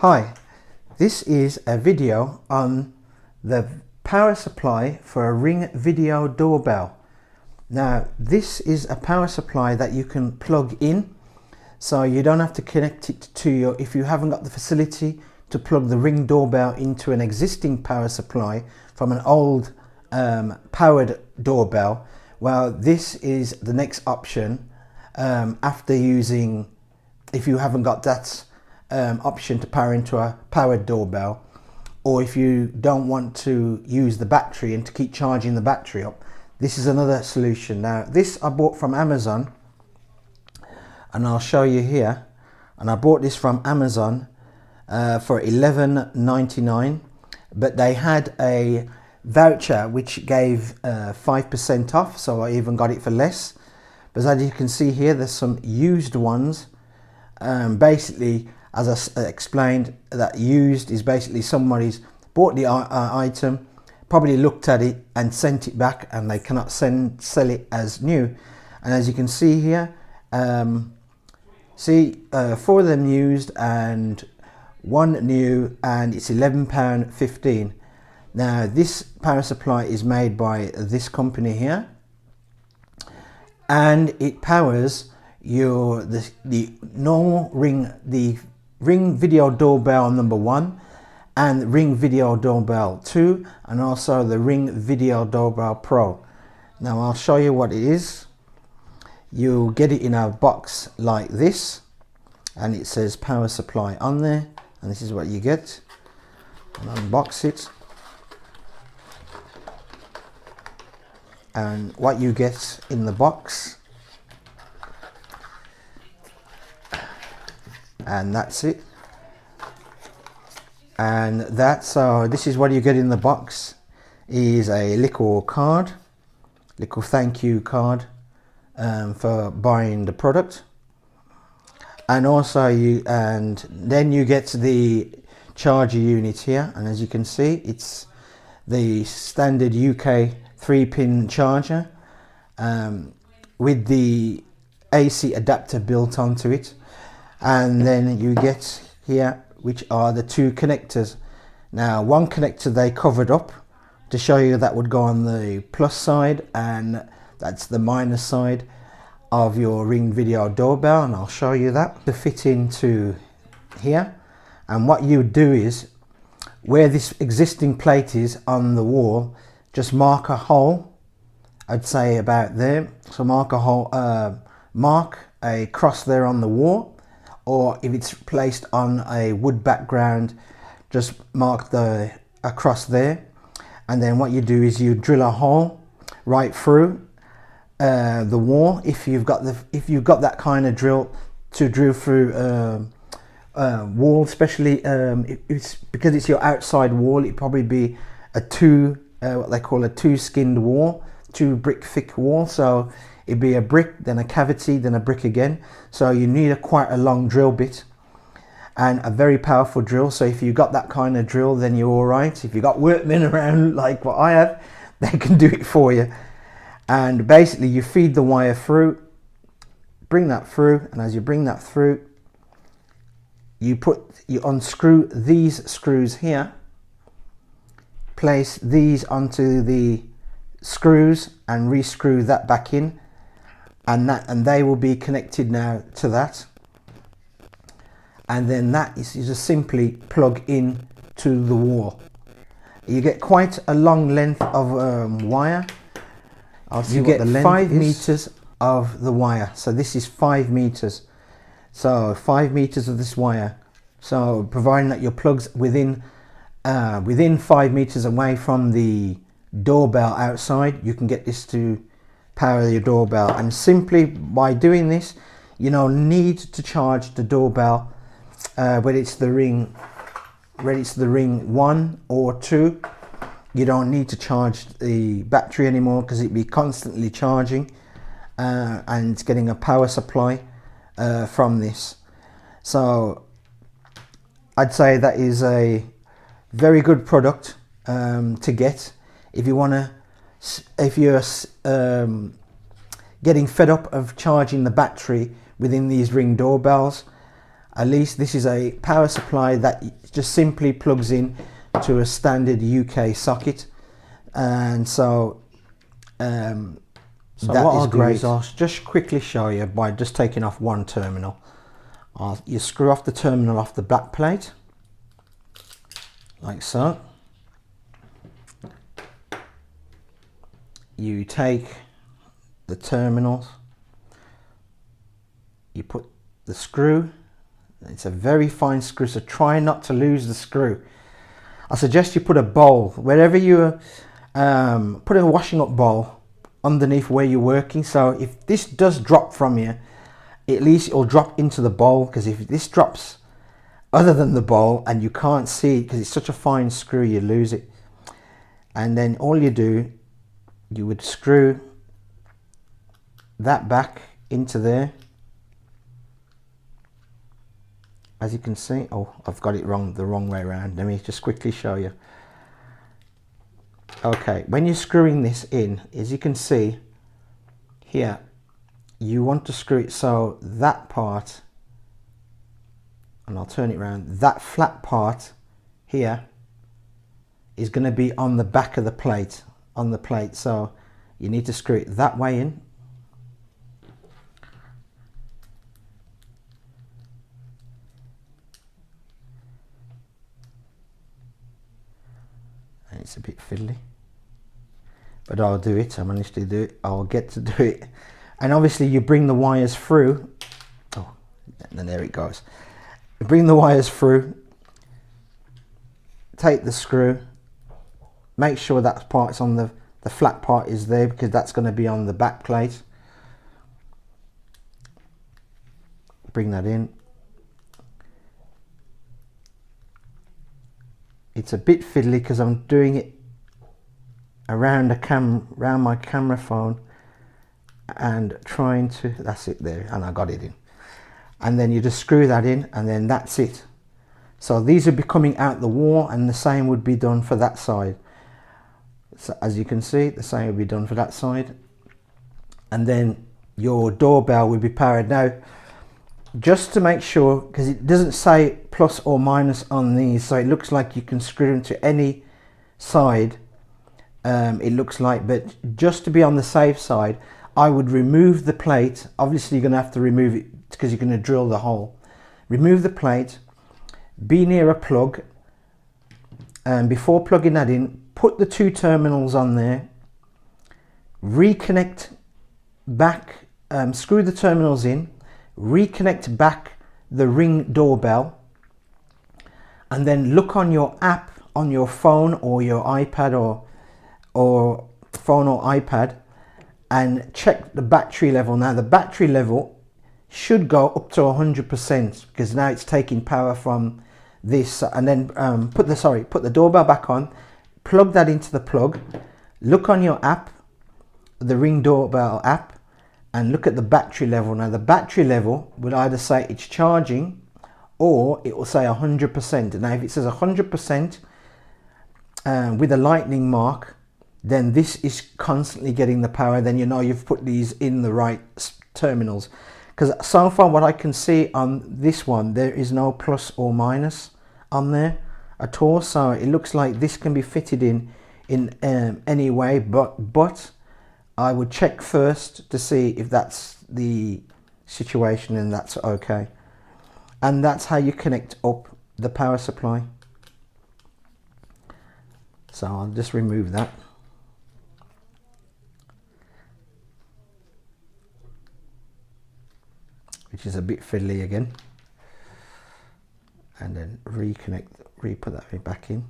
Hi, this is a video on the power supply for a Ring Video Doorbell. Now this is a power supply that you can plug in, so you don't have to connect it to your, if you haven't got the facility to plug the Ring doorbell into an existing power supply from an old powered doorbell. Well, this is the next option after using, if you haven't got that option to power into a powered doorbell, or if you don't want to use the battery and to keep charging the battery up, this is another solution. Now this I bought from Amazon, and I'll show you here, and I bought this from Amazon for $11.99, but they had a voucher which gave 5% off, so I even got it for less. But as you can see here, there's some used ones. Basically, as I explained, that used is basically somebody's bought the item, probably looked at it and sent it back, and they cannot sell it as new. And as you can see here, 4 of them used and 1 new, and it's £11.15. Now this power supply is made by this company here, and it powers the normal Ring Video Doorbell number 1 and Ring Video Doorbell 2, and also the Ring Video Doorbell Pro. Now I'll show you what it is. You'll get it in a box like this, and it says power supply on there, and this is what you get. And unbox it, and what you get in the box, and that's it. And this is what you get in the box, is a little thank you card for buying the product, and also then you get the charger unit here. And as you can see, it's the standard UK 3-pin charger with the AC adapter built onto it. And then you get here, which are the 2 connectors. Now one connector they covered up to show you that would go on the plus side, and that's the minus side of your Ring Video Doorbell, and I'll show you that to fit into here. And what you do is, where this existing plate is on the wall, just mark a hole, I'd say about there. So mark a hole, mark a cross there on the wall, or if it's placed on a wood background, just mark a cross there. And then what you do is you drill a hole right through the wall, if you've got that kind of drill to drill through wall, especially because it's your outside wall. It'd probably be a what they call a 2-skinned wall, 2 brick thick wall. So it'd be a brick, then a cavity, then a brick again. So you need quite a long drill bit and a very powerful drill. So if you've got that kind of drill, then you're all right. If you've got workmen around like what I have, they can do it for you. And basically you feed the wire through, bring that through, and as you bring that through, you unscrew these screws here, place these onto the screws and rescrew that back in, and they will be connected now to that. And then that is, you just simply plug in to the wall. You get quite a long length of wire. You get 5 meters of the wire. So this is 5 meters. So 5 meters of this wire. So providing that your plugs within 5 meters away from the doorbell outside, you can get this to power your doorbell. And simply by doing this, you don't need to charge the doorbell whether it's the Ring 1 or 2. You don't need to charge the battery anymore, because it'd be constantly charging and getting a power supply from this. So I'd say that is a very good product to get if you're getting fed up of charging the battery within these Ring doorbells. At least this is a power supply that just simply plugs in to a standard UK socket, and so what I'll do is I'll just quickly show you by just taking off one terminal. You screw off the terminal off the back plate, like so. You take the terminals, you put the screw. It's a very fine screw, so try not to lose the screw. I suggest you put a bowl, wherever you put a washing up bowl underneath where you're working, so if this does drop from you, at least it'll drop into the bowl, because if this drops other than the bowl and you can't see it because it's such a fine screw, you lose it. And then all you do, you would screw that back into there. As you can see, oh, I've got it wrong, the wrong way around. Let me just quickly show you. Okay, when you're screwing this in, as you can see here, you want to screw it so that part, and I'll turn it around, that flat part here is going to be on the back of the plate, on the plate. So you need to screw it that way in. And it's a bit fiddly, but I'll do it. I managed to do it. I'll get to do it. And obviously you bring the wires through. Oh, and there it goes. You bring the wires through, take the screw, make sure that part's on the flat part is there, because that's going to be on the back plate. Bring that in. It's a bit fiddly because I'm doing it around my camera phone and trying to, that's it there, and I got it in. And then you just screw that in, and then that's it. So these would be coming out the wall, and the same would be done for that side. So as you can see, the same would be done for that side. And then your doorbell would be powered. Now, just to make sure, because it doesn't say plus or minus on these, so it looks like you can screw them to any side, it looks like, but just to be on the safe side, I would remove the plate. Obviously you're going to have to remove it because you're going to drill the hole. Remove the plate, be near a plug, and before plugging that in, put the two terminals on there, reconnect back, screw the terminals in, reconnect back the Ring doorbell, and then look on your app on your phone or your iPad or phone or iPad and check the battery level. Now the battery level should go up to 100% because now it's taking power from this. And then put the doorbell back on, plug that into the plug, look on your app, the Ring doorbell app, and look at the battery level. Now the battery level will either say it's charging or it will say 100%. Now if it says 100% with a lightning mark, then this is constantly getting the power. Then you know you've put these in the right terminals, because so far what I can see on this one, there is no plus or minus on there at all. So it looks like this can be fitted in any way, but I would check first to see if that's the situation, and that's okay. And that's how you connect up the power supply. So I'll just remove that. Which is a bit fiddly again. And then reconnect, put that back in.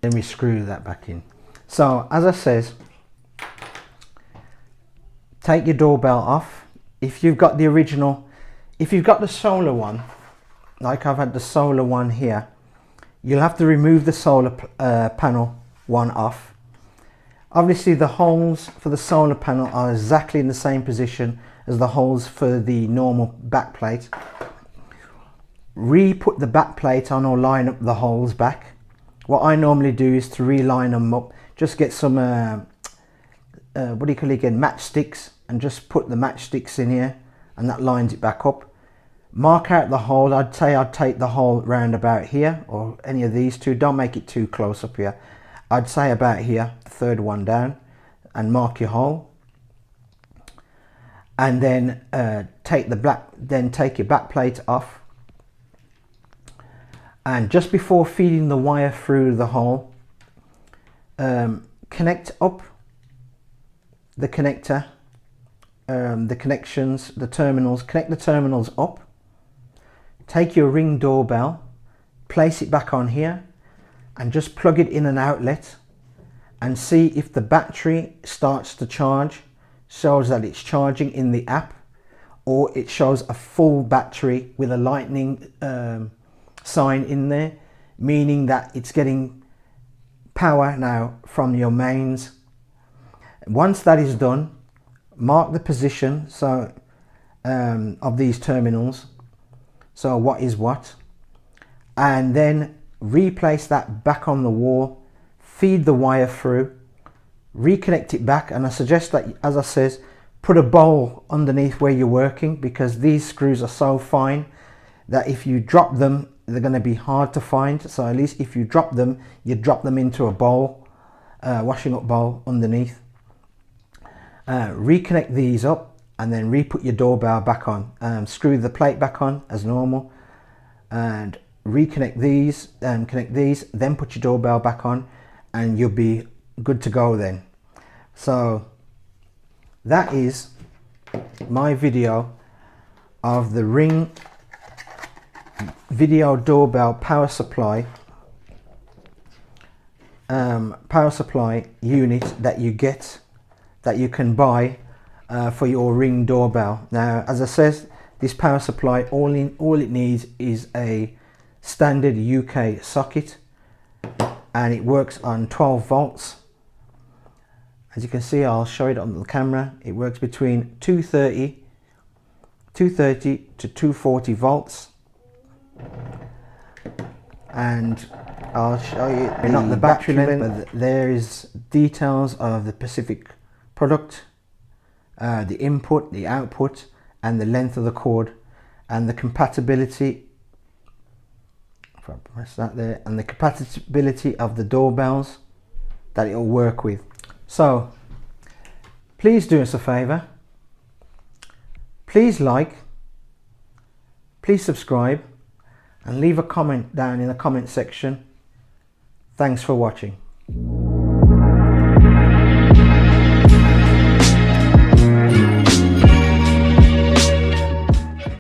Then we screw that back in. So as I says, take your doorbell off. If you've got the original, if you've got the solar one, like I've had the solar one here, you'll have to remove the solar panel one off. Obviously the holes for the solar panel are exactly in the same position as the holes for the normal back plate. Re-put the back plate on or line up the holes back. What I normally do is to reline them up, just get some what do you call it again, matchsticks, and just put the matchsticks in here, and that lines it back up. Mark out the hole. I'd say I'd take the hole round about here, or any of these two. Don't make it too close up here. I'd say about here, the third one down, and mark your hole. And then take your back plate off. And just before feeding the wire through the hole, connect up the connector, the connections, the terminals. Connect the terminals up. Take your Ring doorbell, place it back on here, and just plug it in an outlet and see if the battery starts to charge. Shows that it's charging in the app, or it shows a full battery with a lightning sign in there, meaning that it's getting power now from your mains. Once that is done, mark the position of these terminals, so what is what, and then replace that back on the wall, feed the wire through, reconnect it back. And I suggest that, as I says, put a bowl underneath where you're working, because these screws are so fine that if you drop them, they're going to be hard to find. So at least if you drop them, you drop them into a bowl, washing up bowl underneath. Reconnect these up, and then re-put your doorbell back on. Screw the plate back on as normal, and reconnect these, connect these, then put your doorbell back on, and you'll be good to go then. So that is my video of the Ring Video Doorbell Power Supply unit that you can buy for your Ring doorbell. Now, as I said, this power supply, all it needs is a standard UK socket, and it works on 12 volts. As you can see, I'll show it on the camera. It works between 230 to 240 volts. And I'll show you not the battery length, but there is details of the specific product, the input, the output, and the length of the cord, and the compatibility. If I press that there, and the compatibility of the doorbells that it will work with. So please do us a favor, please like, please subscribe, and leave a comment down in the comment section. Thanks for watching.